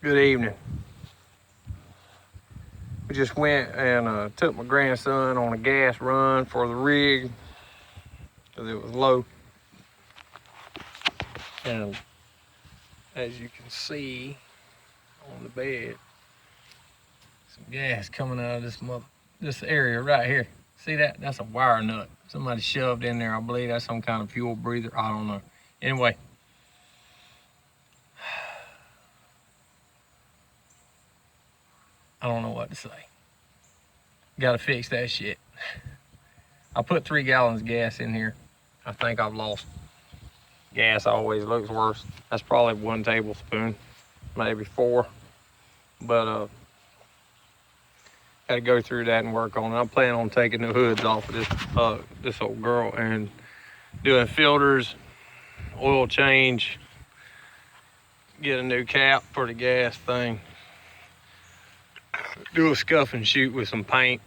Good evening. We just went and took my grandson on a gas run for the rig because it was low. And as you can see on the bed, some gas coming out of this area right here. See that? That's a wire nut. Somebody shoved in there. I believe that's some kind of fuel breather. I don't know. Anyway. I don't know what to say. Gotta fix that shit. I put 3 gallons of gas in here. I think I've lost. Gas always looks worse. That's probably 1 tablespoon, maybe 4. But gotta go through that and work on it. I'm planning on taking the hoods off of this old girl and doing filters, oil change, get a new cap for the gas thing. Do a scuff and shoot with some paint.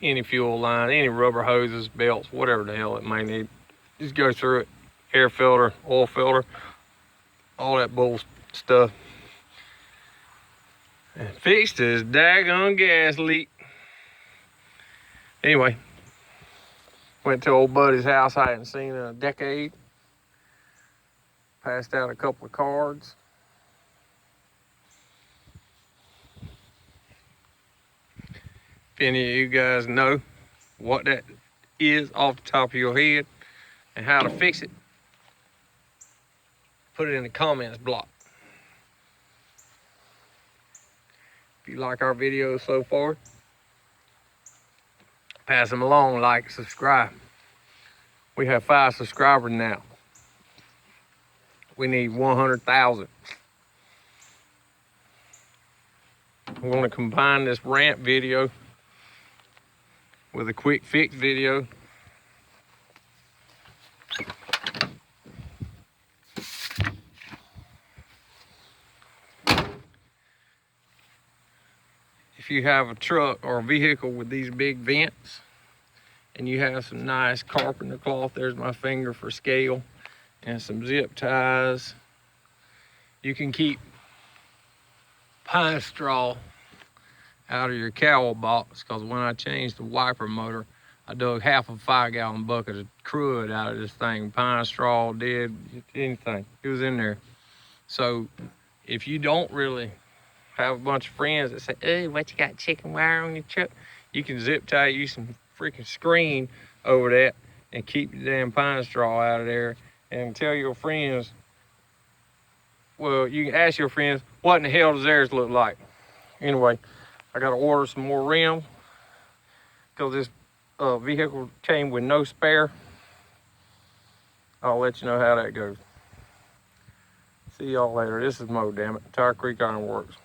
Any fuel line, any rubber hoses, belts, whatever the hell it may need. Just go through it. Air filter, oil filter, all that bull stuff. And fix this daggone gas leak. Anyway, went to old buddy's house I hadn't seen in a decade. Passed out a couple of cards. If any of you guys know what that is off the top of your head and how to fix it, put it in the comments block. If you like our videos so far, pass them along, like, subscribe. We have 5 subscribers now. We need 100,000. I'm going to combine this rant video with a quick fix video. If you have a truck or a vehicle with these big vents and you have some nice carpenter cloth, there's my finger for scale, and some zip ties, you can keep pine straw out of your cowl box, because when I changed the wiper motor, I dug half a 5-gallon bucket of crud out of this thing. Pine straw, dead, anything. It was in there. So if you don't really have a bunch of friends that say, "Oh, what, you got chicken wire on your truck?" You can zip tie, use some freaking screen over that and keep the damn pine straw out of there, and tell your friends, well, you can ask your friends, what in the hell does theirs look like? Anyway, I got to order some more rims because this vehicle came with no spare. I'll let you know how that goes. See y'all later. This is Mo, damn it. Tire Creek Iron Works.